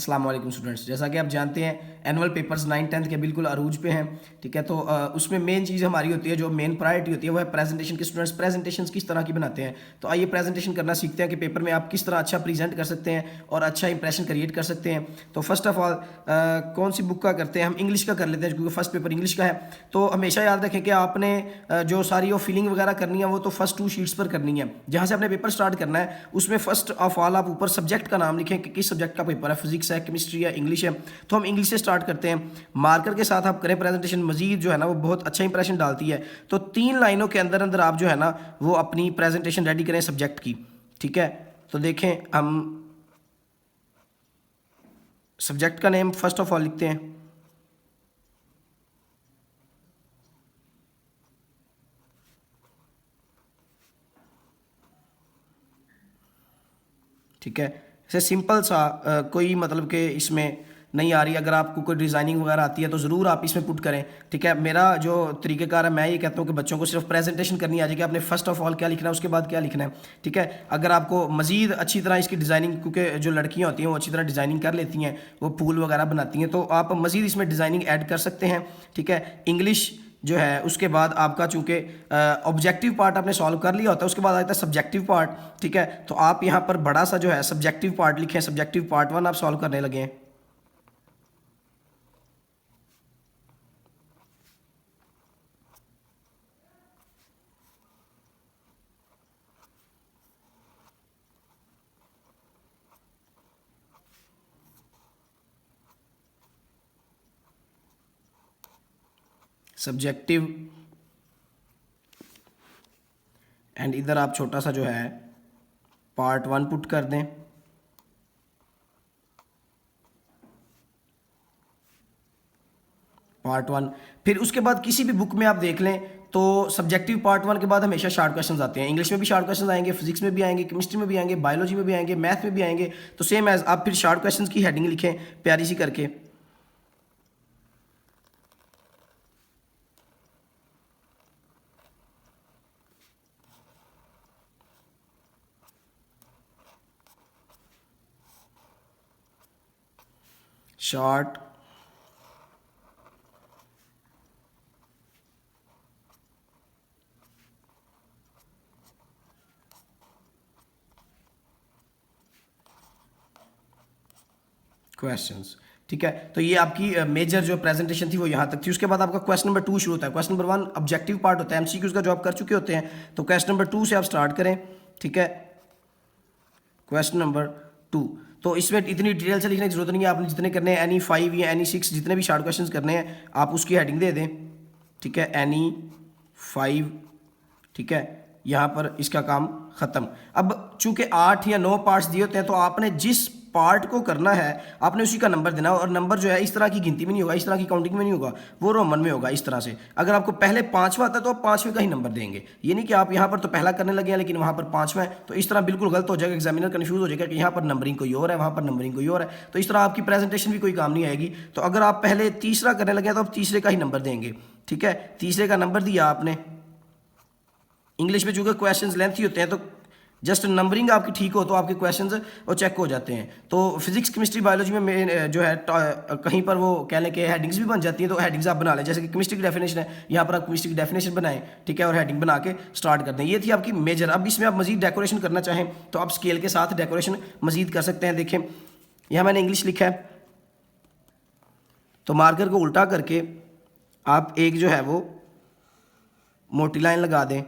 अस्सलाम वालेकुम स्टूडेंट्स, जैसा कि आप जानते हैं एनुअल पेपर्स 9th-10th के बिल्कुल अरूज पे हैं। ठीक है, तो उसमें मेन चीज़ हमारी होती है, जो मेन प्रायोरिटी होती है वो है प्रेजेंटेशन की। स्टूडेंट्स प्रेजेंटेशंस किस तरह की बनाते हैं, तो आइए प्रेजेंटेशन करना सीखते हैं कि पेपर में आप किस तरह अच्छा प्रेजेंट कर सकते हैं और अच्छा इंप्रेशन क्रिएट कर सकते हैं। तो फर्स्ट ऑफ ऑल कौन सी बुक का करते हैं, हम इंग्लिश का कर लेते हैं क्योंकि फर्स्ट पेपर इंग्लिश का है। तो हमेशा याद रखें कि आपने जो सारी वो फिलिंग वगैरह करनी है वो तो फर्स्ट 2 शीट्स पर करनी है। जहाँ से आपने पेपर स्टार्ट करना है उसमें फर्स्ट ऑफ ऑल आप ऊपर सब्जेक्ट का नाम लिखें कि किस सब्जेक्ट का पेपर है, फिजिक्स है, केमिस्ट्री है, इंग्लिश है। तो हम इंग्लिश से स्टार्ट करते हैं। मार्कर के साथ आप करें प्रेजेंटेशन, मजीद जो है ना वो बहुत अच्छा इंप्रेशन डालती है। तो 3 लाइनों के अंदर अंदर आप जो है ना वो अपनी प्रेजेंटेशन रेडी करें सब्जेक्ट की। ठीक है, तो देखें हम सब्जेक्ट का नेम फर्स्ट ऑफ ऑल लिखते हैं। ठीक है, ऐसे सिंपल सा कोई मतलब कि इसमें नहीं आ रही। अगर आपको कोई डिज़ाइनिंग वगैरह आती है तो ज़रूर आप इसमें पुट करें। ठीक है, मेरा जो तरीक़ेकार है मैं ये कहता हूँ कि बच्चों को सिर्फ प्रेजेंटेशन करनी आ जाएगी, आपने फर्स्ट ऑफ ऑल क्या लिखना है उसके बाद क्या लिखना है। ठीक है, अगर आपको मज़ीद अच्छी तरह इसकी डिज़ाइनिंग, क्योंकि जो लड़कियाँ होती हैं वो अच्छी तरह डिज़ाइनिंग कर लेती हैं, वो फूल वगैरह बनाती हैं, तो आप मज़ीद इसमें डिज़ाइनिंग ऐड कर सकते हैं। ठीक है, इंग्लिश जो है उसके बाद आपका चूंकि ऑब्जेक्टिव पार्ट आपने सॉल्व कर लिया होता है, उसके बाद आता है सब्जेक्टिव पार्ट। ठीक है, तो आप यहाँ पर बड़ा सा जो है सब्जेक्टिव पार्ट लिखें, सब्जेक्टिव पार्ट 1 आप सॉल्व करने लगे हैं। सब्जेक्टिव एंड इधर आप छोटा सा जो है पार्ट 1 पुट कर दें। पार्ट 1, फिर उसके बाद किसी भी बुक में आप देख लें तो सब्जेक्टिव पार्ट 1 के बाद हमेशा शार्ट क्वेश्चंस आते हैं। इंग्लिश में भी शार्ट क्वेश्चंस आएंगे, फिजिक्स में भी आएंगे, केमिस्ट्री में भी आएंगे, बायोलॉजी में भी आएंगे, मैथ में भी आएंगे। तो सेम एज आप फिर शार्ट क्वेश्चंस की हेडिंग लिखें प्यारी सी करके। Short questions. ठीक है, तो ये आपकी मेजर जो प्रेजेंटेशन थी वो यहाँ तक थी। उसके बाद आपका क्वेश्चन नंबर 2 शुरू होता है। क्वेश्चन नंबर 1 ऑब्जेक्टिव पार्ट होता है, एमसीक्यूज का जो आप कर चुके होते हैं। तो क्वेश्चन नंबर 2 से आप स्टार्ट करें। ठीक है, क्वेश्चन नंबर 2, तो इसमें इतनी डिटेल से लिखने की जरूरत नहीं है। आपने जितने करने हैं, एनी 5 या एनी 6 जितने भी शार्ट क्वेश्चन करने हैं आप उसकी हेडिंग दे दें। ठीक है, एनी 5। ठीक है, यहाँ पर इसका काम ख़त्म। अब चूंकि 8 या 9 पार्ट्स दिए होते हैं तो आपने जिस पार्ट को करना है आपने उसी का नंबर देना, और नंबर जो है इस तरह की गिनती में नहीं होगा, इस तरह की काउंटिंग में नहीं होगा, वो रोमन में होगा इस तरह से। अगर आपको पहले 5वां आता है तो आप 5वें का ही नंबर देंगे। ये नहीं कि आप यहाँ पर तो पहला करने लगे हैं लेकिन वहाँ पर 5वां है, तो इस तरह बिल्कुल गलत हो जाएगा। एग्जामिनर कन्फ्यूज हो जाएगा कि यहाँ पर नंबरिंग कोई और है, वहाँ पर नंबरिंग कोई और है, तो इस तरह आपकी प्रेजेंटेशन भी कोई काम नहीं आएगी। तो अगर आप पहले तीसरा करने लगे तो आप तीसरे का ही नंबर देंगे। ठीक है, तीसरे का नंबर दिया आपने। इंग्लिश में चूंकि क्वेश्चंस लेंथी होते हैं तो जस्ट नंबरिंग आपकी ठीक हो तो आपके क्वेश्चंस वो चेक हो जाते हैं। तो फिजिक्स केमिस्ट्री बायोलॉजी में जो है कहीं पर वो कह लें कि हेडिंग्स भी बन जाती हैं, तो हेडिंग्स आप बना लें। जैसे कि केमिस्ट्री की डेफिनेशन है, यहाँ पर आप केमिस्ट्री की डेफिनेशन बनाएं। ठीक है, और हेडिंग बना के स्टार्ट कर दें। ये थी आपकी मेजर। अब इसमें आप मजीद डेकोरेशन करना चाहें तो आप स्केल के साथ डेकोरेशन मजीद कर सकते हैं। देखें यहाँ मैंने इंग्लिश लिखा है, तो मार्कर को उल्टा करके आप एक जो है वो मोटी लाइन लगा दें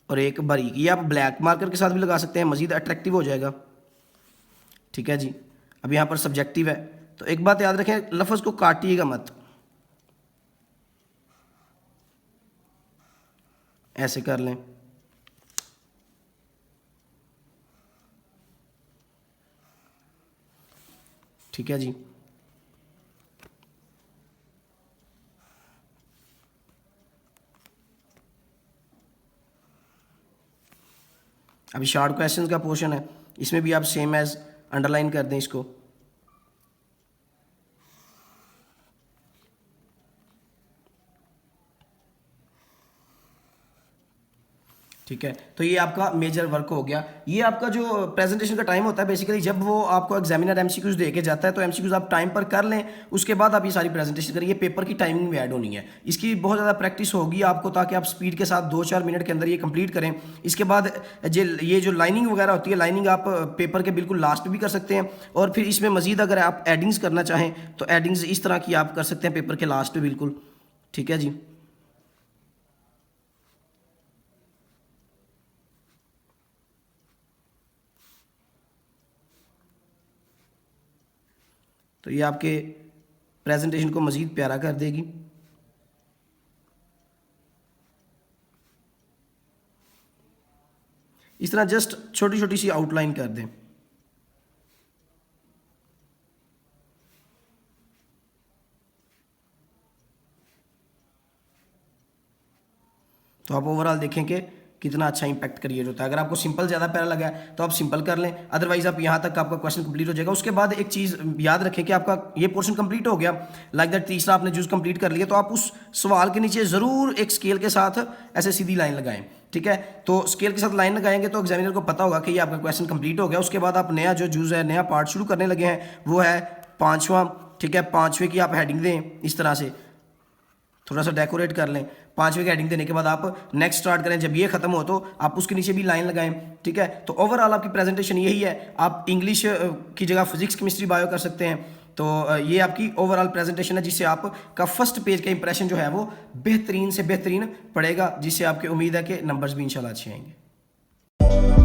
और एक बारीक। ये आप ब्लैक मार्कर के साथ भी लगा सकते हैं, मजीद अट्रैक्टिव हो जाएगा। ठीक है जी, अब यहाँ पर सब्जेक्टिव है, तो एक बात याद रखें, लफ्ज़ को काटिएगा मत, ऐसे कर लें। ठीक है जी, अभी शार्ट क्वेश्चंस का पोर्शन है, इसमें भी आप सेम एज अंडरलाइन कर दें इसको। ठीक है, तो ये आपका मेजर वर्क हो गया। ये आपका जो प्रेजेंटेशन का टाइम होता है बेसिकली, जब वो आपको एग्जामिनर एमसीक्यूज दे के जाता है तो एमसीक्यूज आप टाइम पर कर लें, उसके बाद आप ये सारी प्रेजेंटेशन करें। ये पेपर की टाइमिंग में ऐड होनी है, इसकी बहुत ज़्यादा प्रैक्टिस होगी आपको, ताकि आप स्पीड के साथ 2-4 मिनट के अंदर ये कंप्लीट करें। इसके बाद ये जो लाइनिंग वगैरह होती है, लाइनिंग आप पेपर के बिल्कुल लास्ट भी कर सकते हैं, और फिर इसमें मजीद अगर आप एडिंग्स करना चाहें तो एडिंग्स इस तरह की आप कर सकते हैं पेपर के लास्ट पे बिल्कुल। ठीक है जी। तो ये आपके प्रेजेंटेशन को मज़ीद प्यारा कर देगी। इस तरह जस्ट छोटी छोटी सी आउटलाइन कर दें। तो आप ओवरऑल देखें कि कितना अच्छा इंपैक्ट क्रिएट होता है। अगर आपको सिंपल ज़्यादा प्यारा लगा है तो आप सिंपल कर लें, अदरवाइज आप यहाँ तक आपका क्वेश्चन कंप्लीट हो जाएगा। उसके बाद एक चीज़ याद रखें कि आपका ये पोर्शन कंप्लीट हो गया, लाइक दैट तीसरा आपने जूस कंप्लीट कर लिया, तो आप उस सवाल के नीचे ज़रूर एक स्केल के साथ ऐसे सीधी लाइन लगाएं। ठीक है, तो स्केल के साथ लाइन लगाएंगे तो एग्जामिनर को पता होगा कि ये आपका क्वेश्चन कंप्लीट हो गया। उसके बाद आप नया जो जूस है, नया पार्ट शुरू करने लगे हैं, वो है 5वां। ठीक है, 5वें की आप हेडिंग दें, इस तरह से थोड़ा सा डेकोरेट कर लें। 5वें की हेडिंग देने के बाद आप नेक्स्ट स्टार्ट करें। जब ये खत्म हो तो आप उसके नीचे भी लाइन लगाएं। ठीक है, तो ओवरऑल आपकी प्रेजेंटेशन यही है। आप इंग्लिश की जगह फिजिक्स, केमिस्ट्री, बायो कर सकते हैं। तो ये आपकी ओवरऑल प्रेजेंटेशन है, जिससे आपका फर्स्ट पेज का इंप्रेशन जो है वो बेहतरीन से बेहतरीन पड़ेगा, जिससे आपकी उम्मीद है कि नंबर्स भी इंशाल्लाह अच्छे आएंगे।